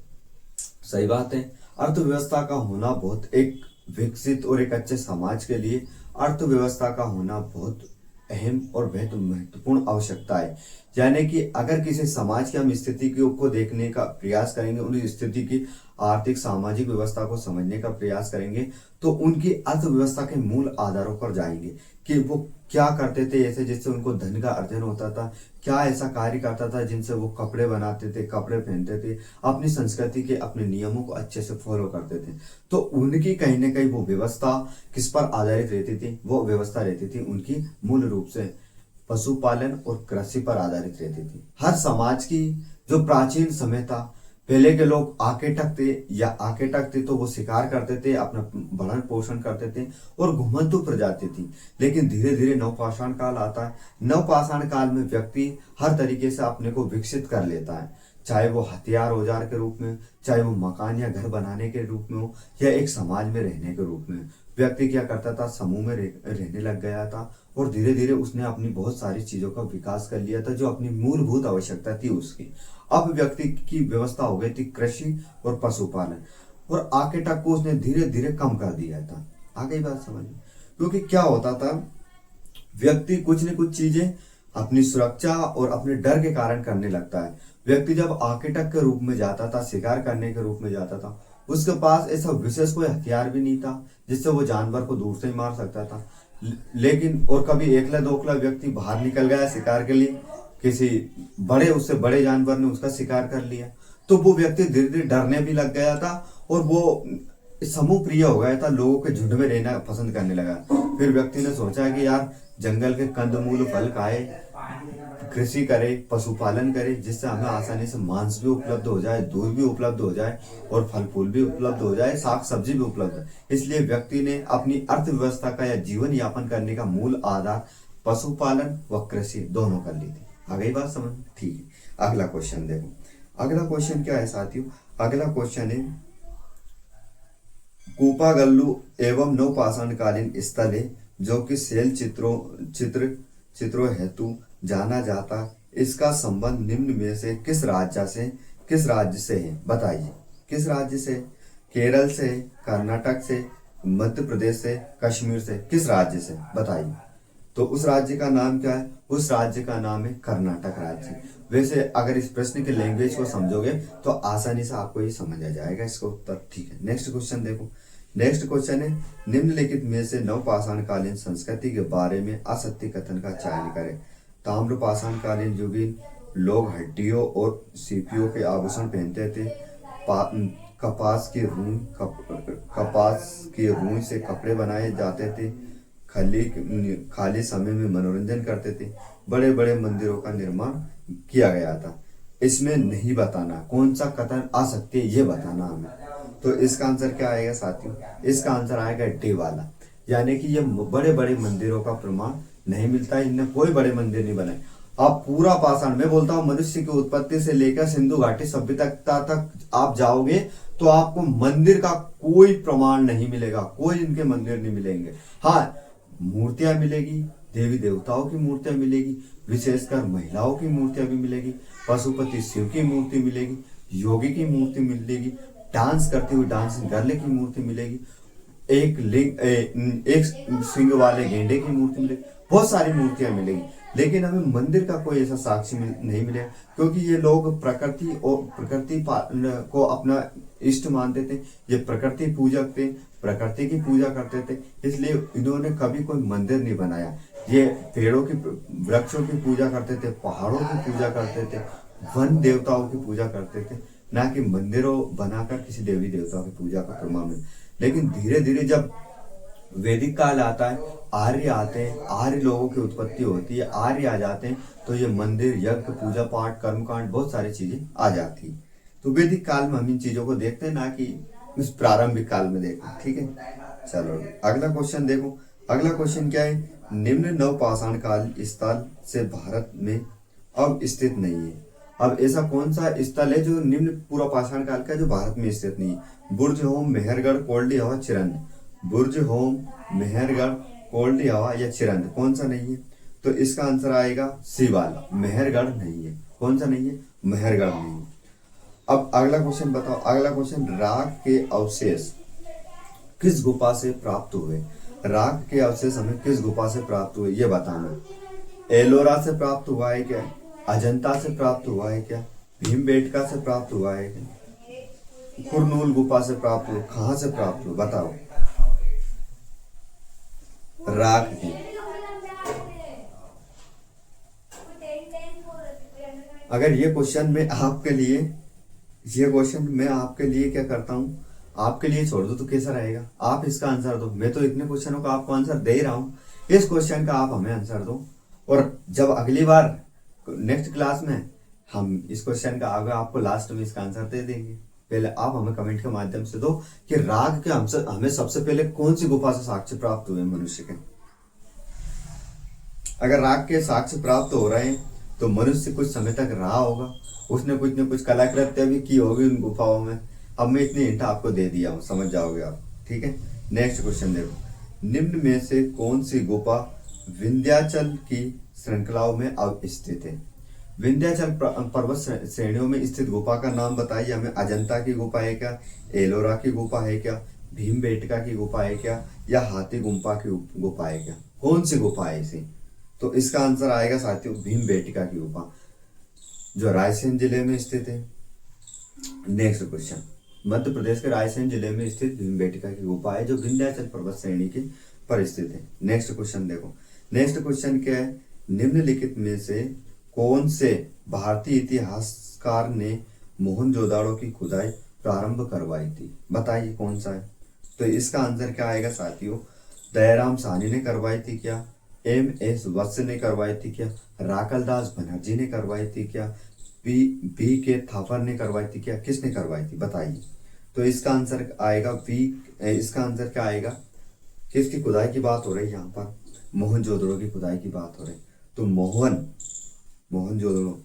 सही बात है, अर्थव्यवस्था का होना बहुत, एक विकसित और एक अच्छे समाज के लिए अर्थव्यवस्था का होना बहुत अहम और बहुत महत्वपूर्ण आवश्यकता है। यानी कि अगर किसी समाज की हम स्थिति को देखने का प्रयास करेंगे, उन स्थिति की आर्थिक सामाजिक व्यवस्था को समझने का प्रयास करेंगे, तो उनकी अर्थव्यवस्था के मूल आधारों पर जाएंगे कि वो क्या करते थे ऐसे जिससे उनको धन का अर्जन होता था, क्या ऐसा कार्य करता था जिनसे वो कपड़े बनाते थे, कपड़े पहनते थे, अपनी संस्कृति के अपने नियमों को अच्छे से फॉलो करते थे। तो उनकी कहीं ना कहीं वो व्यवस्था किस पर आधारित रहती थी? वो व्यवस्था रहती थी उनकी मूल रूप से पशुपालन और कृषि पर आधारित रहती थी। हर समाज की जो प्राचीन समय था, पहले के लोग आकेटक थे तो वो शिकार करते थे, अपना भरण पोषण करते थे और घुमंतु प्रजाति थी। लेकिन धीरे धीरे नवपाषाण काल आता है। नवपाषाण काल में व्यक्ति हर तरीके से अपने को विकसित कर लेता है, चाहे वो हथियार औजार के रूप में, चाहे वो मकान या घर बनाने के रूप में हो, या एक समाज में रहने के रूप में। व्यक्ति क्या करता था? समूह में रहने लग गया था और धीरे धीरे उसने अपनी बहुत सारी चीजों का विकास कर लिया था जो अपनी मूलभूत आवश्यकता थी उसकी। अब व्यक्ति की व्यवस्था हो गई थी कृषि और पशुपालन, और आकेटक को उसने धीरे धीरे कम कर दिया था। आ गई बात समझ में? क्योंकि क्या होता था, व्यक्ति कुछ न कुछ चीजें अपनी सुरक्षा और अपने डर के कारण करने लगता है। व्यक्ति जब आकेटक के रूप में जाता था, शिकार करने के रूप में जाता था, उसके पास ऐसा विशेष कोई हथियार भी नहीं था जिससे वो जानवर को दूर से ही मार सकता था। लेकिन और कभी एकला दोकला व्यक्ति बाहर निकल गया शिकार के लिए, किसी बड़े, उससे बड़े जानवर ने उसका शिकार कर लिया, तो वो व्यक्ति धीरे धीरे डरने भी लग गया था और वो समूह प्रिय हो गया था, लोगों के झुंड में रहना पसंद करने लगा। फिर व्यक्ति ने सोचा कि यार जंगल के कंदमूल फल खाए, कृषि करे, पशुपालन करे, जिससे हमें आसानी से मांस भी उपलब्ध हो जाए, दूध भी उपलब्ध हो जाए और फल फूल भी उपलब्ध हो जाए, साग सब्जी भी उपलब्ध है। इसलिए व्यक्ति ने अपनी अर्थव्यवस्था का या जीवन यापन करने का मूल आधार पशुपालन व कृषि दोनों कर ली थी। आ गई बात समझ? ठीक है, अगला क्वेश्चन देखो। अगला क्वेश्चन क्या है साथियों? अगला क्वेश्चन है, कूपागल्लू एवं नवपाषाणकालीन स्थल है जो कि शैल चित्रों हेतु जाना जाता, इसका संबंध निम्न में से किस राज्य से है? बताइए, किस राज्य से? केरल से, कर्नाटक से, मध्य प्रदेश से, कश्मीर से, किस राज्य से? बताइए। तो उस राज्य का नाम क्या है? उस राज्य का नाम है कर्नाटक राज्य। वैसे अगर इस प्रश्न के लैंग्वेज को समझोगे तो आसानी से आपको ये समझ आ जाएगा इसका उत्तर। ठीक है, नेक्स्ट क्वेश्चन देखो। नेक्स्ट क्वेश्चन है, निम्नलिखित में से नवपाषाणकालीन संस्कृति के बारे में असत्य कथन का चयन करें। ताम्रपाषाणकालीन युगीन लोग हड्डियों और सीपियों के आभूषण पहनते थे। कपास की रूई से कपड़े बनाए जाते थे। खाली समय में मनोरंजन करते थे। बड़े बड़े मंदिरों का निर्माण किया गया था। इसमें नहीं बताना कौन सा कथन असत्य, ये बताना हमें। तो इसका आंसर क्या आएगा साथियों? इसका आंसर आएगा डी वाला, यानी कि ये बड़े बड़े मंदिरों का प्रमाण नहीं मिलता है, इनने कोई बड़े मंदिर नहीं बनाए। आप पूरा पाषाण, मैं बोलता हूँ मनुष्य की उत्पत्ति से लेकर सिंधु घाटी सभ्यता तक आप जाओगे तो आपको मंदिर का कोई प्रमाण नहीं मिलेगा, कोई इनके मंदिर नहीं मिलेंगे। हाँ, मूर्तियां मिलेगी, देवी देवताओं की मूर्तियां मिलेगी, विशेषकर महिलाओं की मूर्तियां भी मिलेगी, पशुपति शिव की मूर्ति मिलेगी, योगी की मूर्ति मिलेगी, डांस करती हुई डांसिंग गर्ल की मूर्ति मिलेगी, एक सिंग वाले गेंडे की मूर्ति मिलेगी, बहुत सारी मूर्तियां मिलेगी। लेकिन हमें मंदिर का कोई ऐसा साक्ष्य नहीं मिलेगा, क्योंकि ये लोग प्रकृति को अपना इष्ट मानते थे, ये प्रकृति पूजक थे, प्रकृति की पूजा करते थे, इसलिए इन्होंने कभी कोई मंदिर नहीं बनाया। ये पेड़ों की वृक्षों की पूजा करते थे, पहाड़ों की पूजा करते थे, वन देवताओं की पूजा करते थे, ना कि मंदिरों बनाकर किसी देवी देवताओं की पूजा का क्रम में। लेकिन धीरे धीरे जब वैदिक काल आता है, आर्य आते हैं, आर्य लोगों की उत्पत्ति होती है, आर्य आ जाते हैं, तो ये मंदिर, यज्ञ, पूजा पाठ, कर्मकांड, बहुत सारी चीजें आ जाती है। तो वैदिक काल में हम इन चीजों को देखते हैं, ना कि इस प्रारंभिक काल में देखते हैं। ठीक है, चलो अगला क्वेश्चन देखो। अगला क्वेश्चन क्या है? निम्न नवपाषाण काल स्थल से भारत में अब स्थित नहीं है। अब ऐसा कौन सा स्थल है जो निम्न पूर्व पाषाण काल का जो भारत में स्थित नहीं है? बुर्ज होम, मेहरगढ़, कोल्डी हवा, चिरंद। बुर्ज होम, मेहरगढ़, कोल्डी हवा या चिरंद, कौन सा नहीं है? तो इसका आंसर आएगा सी वाला, मेहरगढ़ नहीं है। कौन सा नहीं है? मेहरगढ़ नहीं है। अब अगला क्वेश्चन बताओ। अगला क्वेश्चन, राग के अवशेष किस गुफा से प्राप्त हुए? राग के अवशेष हमें किस गुफा से प्राप्त हुए ये बताना। एलोरा से प्राप्त हुआ है क्या? अजंता से प्राप्त हुआ है क्या? भीमबेटका से प्राप्त हुआ है क्या? कुरनूल गुफा से प्राप्त हुआ? कहां से प्राप्त हुआ बताओ? राग की। अगर ये क्वेश्चन मैं आपके लिए क्या करता हूं, आपके लिए छोड़ दो तो कैसा रहेगा? आप इसका आंसर दो। मैं तो इतने क्वेश्चनों का आपको आंसर दे ही रहा हूं, इस क्वेश्चन का आप हमें आंसर दो। और जब अगली बार नेक्स्ट क्लास में हम इस क्वेश्चन का आगे आपको लास्ट में इसका आंसर दे देंगे। पहले आप हमें कमेंट के माध्यम से दो कि राग के हमें सबसे पहले कौन सी गुफा से साक्ष्य प्राप्त हुए मनुष्य के। अगर राग के साक्ष्य प्राप्त हो रहे हैं तो मनुष्य कुछ समय तक रहा होगा, उसने कुछ न कुछ कलाकृत्य भी की होगी उन गुफाओं में। अब मैं इतनी हिंट आपको दे दिया हूं, समझ जाओगे आप। ठीक है, नेक्स्ट क्वेश्चन देखो। निम्न में से कौन सी गुफा विंध्याचल की श्रृंखलाओं में अवस्थित है? विंध्याचल पर्वत श्रेणियों में स्थित गुफा का नाम बताइए हमें। अजंता की गुफा है क्या? एलोरा की गुफा है क्या? भीमबेटका की गुफा है क्या? या हाथी गुम्फा की गुफा है क्या? कौन सी गुफा है इसे? तो इसका आंसर आएगा साथियों भीमबेटका की गुफा, जो रायसेन जिले में स्थित है। नेक्स्ट क्वेश्चन, मध्य प्रदेश के रायसेन जिले में स्थित भीमबेटका की गुफा है, जो विंध्याचल पर्वत श्रेणी के पर स्थित है। नेक्स्ट क्वेश्चन देखो। नेक्स्ट क्वेश्चन क्या है? निम्नलिखित में से कौन से भारतीय इतिहासकार ने मोहनजोदाड़ो की खुदाई प्रारंभ करवाई थी? बताइए कौन सा है? तो इसका आंसर क्या आएगा साथियों? दयाराम साहनी ने करवाई थी क्या? एम.एस. वत्स ने करवाई थी क्या? राकलदास बनर्जी ने करवाई थी क्या? बी के थापर ने करवाई थी क्या? किसने करवाई थी बताइए? तो इसका आंसर आएगा इसका आंसर क्या आएगा? किसकी खुदाई की बात हो रही है यहाँ पर? मोहनजोदड़ो की खुदाई की बात हो रही। तो मोहनजोदड़ो,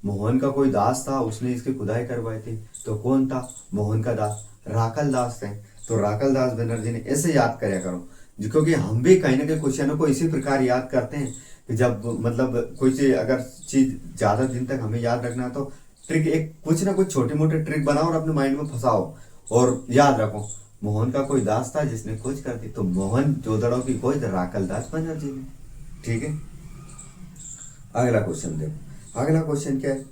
मोहन का कोई दास था, उसने इसकी खुदाई करवाई थी। तो कौन था मोहन का दास? राकलदास थे। तो राकलदास बनर्जी ने। ऐसे याद करया करो, क्योंकि हम भी कहीं ना कहीं क्वेश्चनों को इसी प्रकार याद करते हैं कि जब मतलब कोई चीज अगर चीज ज्यादा दिन तक हमें याद रखना तो ट्रिक, एक कुछ ना कुछ छोटी मोटी ट्रिक बनाओ और अपने माइंड में फंसाओ और याद रखो। मोहन का कोई दास था जिसने खोज कर दी, तो मोहनजोदड़ो की खोज राकलदास बनर्जी ने। ठीक है, अगला क्वेश्चन देखो। अगला क्वेश्चन क्या है?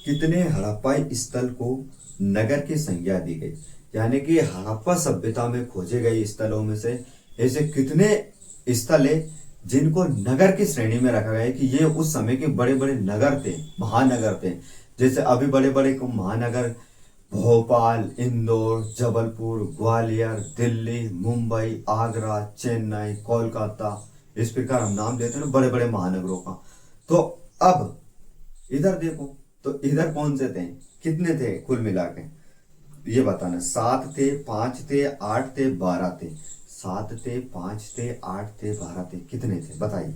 कितने हड़प्पाई स्थल को नगर की संज्ञा दी गई? यानी कि हड़प्पा सभ्यता में खोजे गए स्थलों में से ऐसे कितने स्थल है जिनको नगर की श्रेणी में रखा गया है कि ये उस समय के बड़े बड़े नगर थे, महानगर थे। जैसे अभी बड़े बड़े महानगर भोपाल, इंदौर, जबलपुर, ग्वालियर, दिल्ली, मुंबई, आगरा, चेन्नई, कोलकाता, इस प्रकार हम नाम लेते हैं ना बड़े बड़े महानगरों का। तो अब इधर देखो, तो इधर कौन से थे, कितने थे कुल मिला के ये बताना। 7 थे, 5 थे, 8 थे, 12 थे। 7 थे, 5 थे, 8 थे, 12 थे, कितने थे बताइए?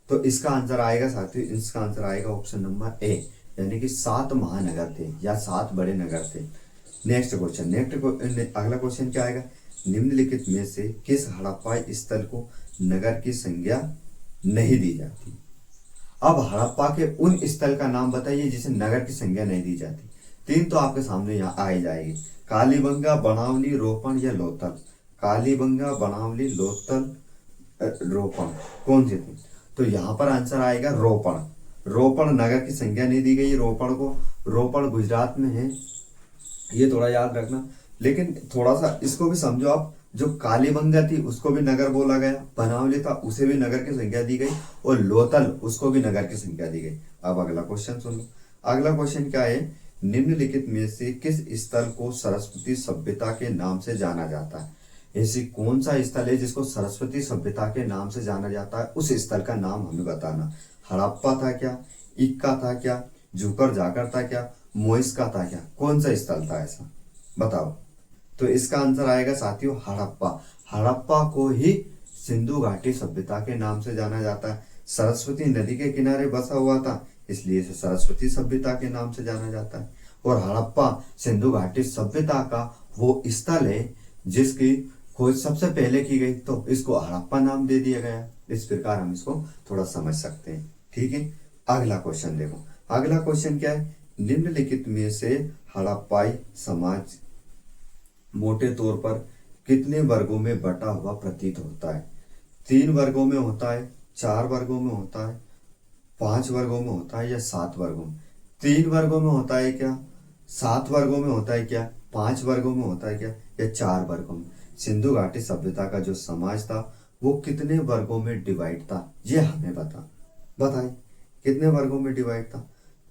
तो इसका आंसर आएगा साथियों, इसका आंसर आएगा ऑप्शन नंबर ए, यानी कि 7 महानगर थे या 7 बड़े नगर थे। नेक्स्ट क्वेश्चन, अगला क्वेश्चन क्या आएगा? निम्नलिखित में से किस हड़प्पाई स्थल को नगर की संज्ञा नहीं दी जाती? अब हड़प्पा के उन स्थल का नाम बताइए जिसे नगर की संज्ञा नहीं दी जाती। तीन तो आपके सामने यहाँ आ ही जाएगी, कालीबंगा, बनावली, रोपण या लोथल। कालीबंगा, बनावली, लोथल, रोपण, कौन सी थी? तो यहाँ पर आंसर आएगा रोपण। रोपण नगर की संख्या नहीं दी गई रोपण को। रोपण गुजरात में है, ये थोड़ा याद रखना। लेकिन थोड़ा सा इसको भी समझो आप, जो कालीबंगा थी उसको भी नगर बोला गया, बनावली था उसे भी नगर की संख्या दी गई, और लोथल उसको भी नगर की संख्या दी गई। अब अगला क्वेश्चन सुन लो। अगला क्वेश्चन क्या है, निम्नलिखित में से किस स्थल को सरस्वती सभ्यता के नाम से जाना जाता है? ऐसी कौन सा स्थल है जिसको सरस्वती सभ्यता के नाम से जाना जाता है? उस स्थल का नाम हमें बताना। हड़प्पा था क्या, इक्का था क्या, झुकर जाकर था क्या, मोइस्का था क्या? कौन सा स्थल था ऐसा, बताओ। तो इसका आंसर आएगा साथियों हड़प्पा। हड़प्पा को ही सिंधु घाटी सभ्यता के नाम से जाना जाता है। सरस्वती नदी के किनारे बसा हुआ था, इसलिए इसे सरस्वती सभ्यता के नाम से जाना जाता है। और हड़प्पा सिंधु घाटी सभ्यता का वो स्थल है जिसकी खोज सबसे पहले की गई, तो इसको हड़प्पा नाम दे दिया गया। इस प्रकार हम इसको थोड़ा समझ सकते हैं, ठीक है। अगला क्वेश्चन देखो। अगला क्वेश्चन क्या है, निम्नलिखित में से हड़प्पाई समाज मोटे तौर पर कितने वर्गों में बटा हुआ प्रतीत होता है? 3 वर्गों में होता है, 4 वर्गों में होता है, 5 वर्गों में होता है, या 7 वर्गों में? 3 वर्गों में होता है क्या, 7 वर्गों में होता है क्या, 5 वर्गों में होता है क्या, या 4 वर्गों में? सिंधु घाटी सभ्यता का जो समाज था वो कितने वर्गों में डिवाइड था, ये हमें बताइए कितने वर्गों में डिवाइड था?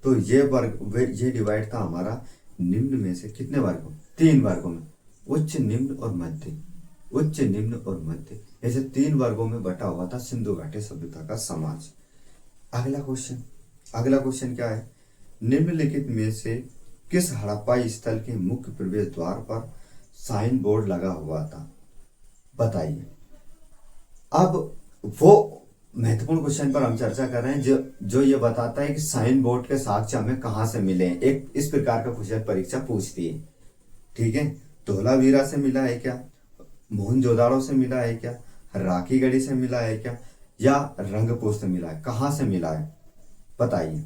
तो ये डिवाइड था हमारा निम्न में से कितने वर्गों में? 3 वर्गों में, उच्च, निम्न और मध्य। उच्च, निम्न और मध्य, ऐसे 3 वर्गों में बटा हुआ था सिंधु घाटी सभ्यता का समाज। अगला क्वेश्चन क्या है, निम्नलिखित में से किस हड़प्पाई स्थल के मुख्य प्रवेश द्वार पर साइन बोर्ड लगा हुआ था, बताइए। अब वो महत्वपूर्ण क्वेश्चन पर हम चर्चा कर रहे हैं जो ये बताता है कि साइन बोर्ड के साक्ष्य हमें कहाँ से मिले हैं। एक इस प्रकार का क्वेश्चन परीक्षा पूछती है, ठीक है। धोलावीरा से मिला है क्या, मोहनजोदाड़ो से मिला है क्या, राखीगढ़ी से मिला है क्या, या रंगपुर से मिला है? कहां से मिला है बताइए।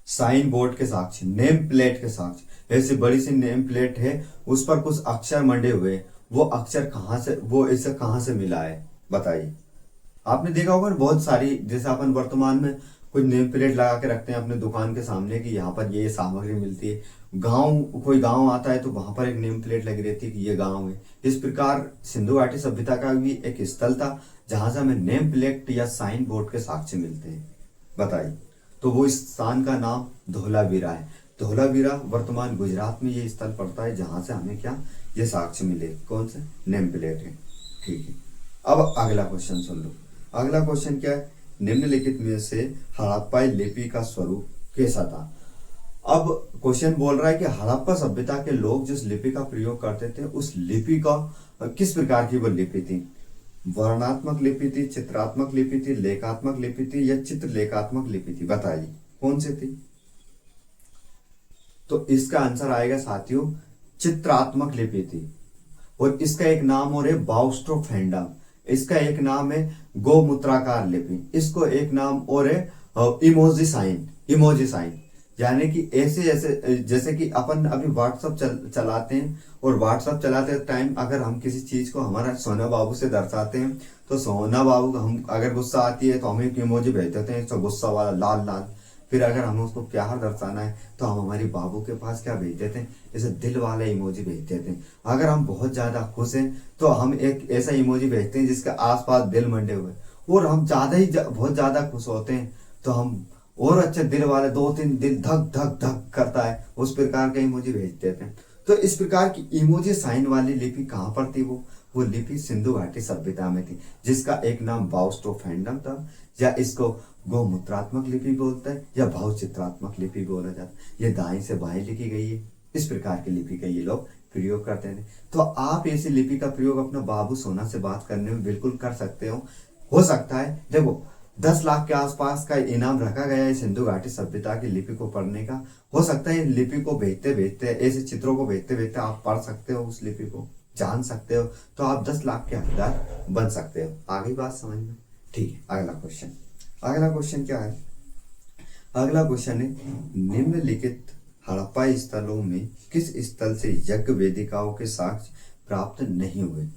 साइन बोर्ड के साक्ष्य, नेम प्लेट के साक्ष्य, ऐसी बड़ी सी नेम प्लेट है उस पर कुछ अक्षर मंडे हुए, वो अक्षर कहां से, वो इसे कहां से मिला है बताइए। आपने देखा होगा बहुत सारी, जैसे अपन वर्तमान में कुछ नेम प्लेट लगा के रखते हैं अपने दुकान के सामने कि यहाँ पर ये सामग्री मिलती है। कोई गांव आता है तो वहां पर एक नेम प्लेट लगी रहती है कि ये गांव है। इस प्रकार सिंधु घाटी सभ्यता का भी एक स्थल था जहां से हमें नेम प्लेट या साइन बोर्ड के साक्ष्य मिलते हैं, बताइए। तो वो इस स्थान का नाम धोलावीरा है। धोलावीरा वर्तमान गुजरात में ये स्थल पड़ता है जहां से हमें क्या, ये साक्ष्य मिले, कौन से, नेम प्लेट है, ठीक है। अब अगला क्वेश्चन सुन लो। अगला क्वेश्चन क्या है, निम्नलिखित में से हड़प्पाई लिपि का स्वरूप कैसा था? अब क्वेश्चन बोल रहा है कि हड़प्पा सभ्यता के लोग जिस लिपि का प्रयोग करते थे उस लिपि का किस प्रकार की वो लिपि थी? वर्णात्मक लिपि थी, चित्रात्मक लिपि थी, लेखात्मक लिपि थी, या चित्रलेखात्मक लिपि थी, बताइए कौन सी थी? तो इसका आंसर आएगा साथियों चित्रात्मक लिपि थी। और इसका एक नाम और है बाउस्ट्रोफेंडम, इसका एक नाम है गोमूत्राकार लिपि, इसको एक नाम और है इमोजी साइन। यानी कि ऐसे जैसे कि अपन अभी व्हाट्सअप चलाते हैं, और व्हाट्सअप चलाते टाइम अगर हम किसी चीज को हमारा सोना बाबू से दर्शाते हैं तो सोना बाबू को हम अगर गुस्सा आती है तो हमें एक इमोजी भेज देते हैं, तो गुस्सा वाला लाल लाल। फिर अगर हमें उसको प्यार दर्शाना है तो हम हमारी बाबू के पास क्या भेज देते हैं, जैसे दिल वाला इमोजी भेज देते हैं। अगर हम बहुत ज्यादा खुश हैं तो हम एक ऐसा इमोजी भेजते हैं जिसके आसपास दिल मंडे हुए। और हम बहुत ज्यादा खुश होते हैं तो हम और अच्छे दिल वाले 2-3 दिल धक धक धक करता है, उस प्रकार का इमोजी भेज देते हैं। तो इस प्रकार की इमोजी साइन वाली लिपि कहाँ पर थी? वो लिपि सिंधु घाटी सभ्यता में थी, जिसका एक नाम बाउस्ट्रोफेंडम था, या इसको गोमूत्रात्मक लिपि बोलते हैं, या भावचित्रात्मक लिपि बोला जाता है। ये दाएं से बाएं लिखी गई है, इस प्रकार की लिपि का ये लोग प्रयोग करते हैं। तो आप ऐसी लिपि का प्रयोग अपना बाबू सोना से बात करने में बिल्कुल कर सकते हो सकता है। देखो 10 लाख के आसपास का इनाम रखा गया है सिंधु घाटी सभ्यता की लिपि को पढ़ने का। हो सकता है लिपि को भेजते भेजते, ऐसे चित्रों को भेजते भेजते आप पढ़ सकते हो, उस लिपि को जान सकते हो, तो आप 10 लाख के हकदार बन सकते हो। आगे बात समझ में, ठीक है। अगला क्वेश्चन, अगला क्वेश्चन क्या है? अगला क्वेश्चन है, निम्नलिखित हड़प्पा स्थलों में किस स्थल से यज्ञ वेदिकाओं के साक्ष्य प्राप्त नहीं हुए?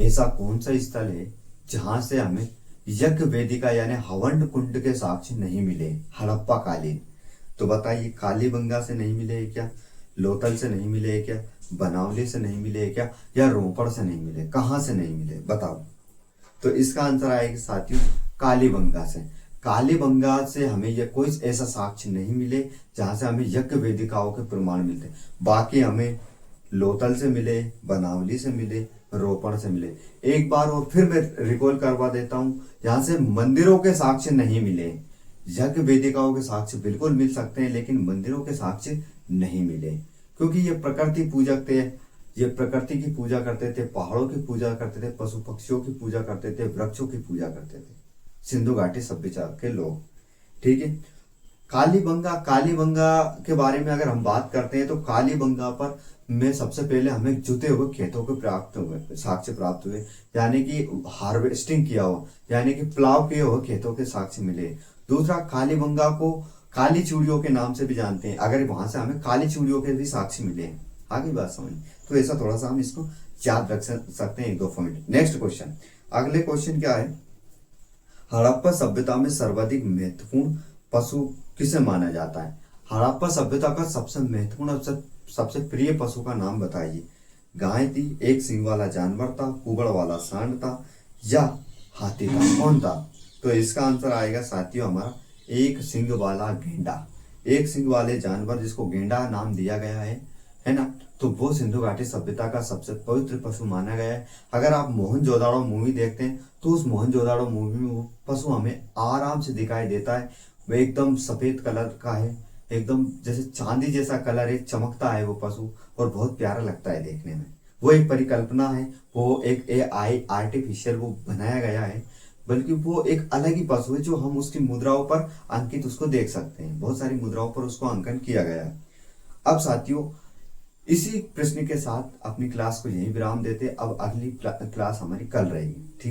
ऐसा कौन सा स्थल है जहां से हमें यज्ञ वेदिका यानी हवन कुंड के साक्ष्य नहीं मिले हड़प्पा कालीन? तो बताइए, कालीबंगा से नहीं मिले है क्या, लोथल से नहीं मिले है क्या, बनावली से नहीं मिले है क्या, या रोपड़ से नहीं मिले? कहाँ से नहीं मिले बताओ? तो इसका आंसर आएगा साथियों कालीबंगा से। कालीबंगा से हमें यह कोई ऐसा साक्ष्य नहीं मिले जहां से हमें यज्ञ वेदिकाओं के प्रमाण मिलते। बाकी हमें लोथल से मिले, बनावली से मिले, रोपड़ से मिले। एक बार और फिर मैं रिकॉल करवा देता हूं, यहाँ से मंदिरों के साक्ष्य नहीं मिले। यज्ञ वेदिकाओं के साक्ष्य बिल्कुल मिल सकते हैं, लेकिन मंदिरों के साक्ष्य नहीं मिले, क्योंकि ये प्रकृति पूजक थे। ये प्रकृति की पूजा करते थे, पहाड़ों की पूजा करते थे, पशु पक्षियों की पूजा करते थे, वृक्षों की पूजा करते थे सिंधु घाटी सभ्यता के लोग। ठीक है। कालीबंगा, कालीबंगा के बारे में अगर हम बात करते हैं तो कालीबंगा पर में सबसे पहले हमें जुते हुए खेतों के प्राप्त हुए साक्ष्य प्राप्त हुए, यानी कि हार्वेस्टिंग किया हो, यानी कि प्लाव किए हुए खेतों के साक्ष्य मिले। दूसरा, कालीबंगा को काली चूड़ियों के नाम से भी जानते हैं, अगर वहां से हमें काली चूड़ियों के भी साक्ष्य मिले हैं। आगे बात समझ, तो ऐसा थोड़ा सा हम इसको याद रख सकते हैं, एक दो पॉइंट। नेक्स्ट क्वेश्चन, अगले क्वेश्चन क्या है? हड़प्पा सभ्यता में सर्वाधिक महत्वपूर्ण पशु किसे माना जाता है? हड़प्पा सभ्यता का सबसे महत्वपूर्ण और सबसे प्रिय पशु का नाम बताइए। गाय थी, एक सींग वाला जानवर था, कुगड़ वाला सांड था, या हाथी था? कौन था? तो इसका आंसर आएगा साथियों हमारा एक सींग वाला गेंडा। एक सींग वाले जानवर जिसको गेंडा नाम दिया गया है ना, तो वो सिंधु घाटी सभ्यता का सबसे पवित्र पशु माना गया है। अगर आप मोहनजोदाड़ो मूवी देखते हैं तो उस मोहनजोदाड़ो मूवी में वो पशु हमें आराम से दिखाई देता है। वो एकदम सफेद कलर का है, एकदम जैसे चांदी जैसा कलर है, चमकता है वो पशु, और बहुत प्यारा लगता है देखने में। वो एक परिकल्पना है, वो एक AI आर्टिफिशियल वो बनाया गया है, बल्कि वो एक अलग ही पशु है जो हम उसकी मुद्राओं पर अंकित उसको देख सकते हैं। बहुत सारी मुद्राओं पर उसको अंकन किया गया है। अब साथियों, इसी प्रश्न के साथ अपनी क्लास को यहीं विराम देते। अब अगली क्लास हमारी कल रहेगी। ठीक।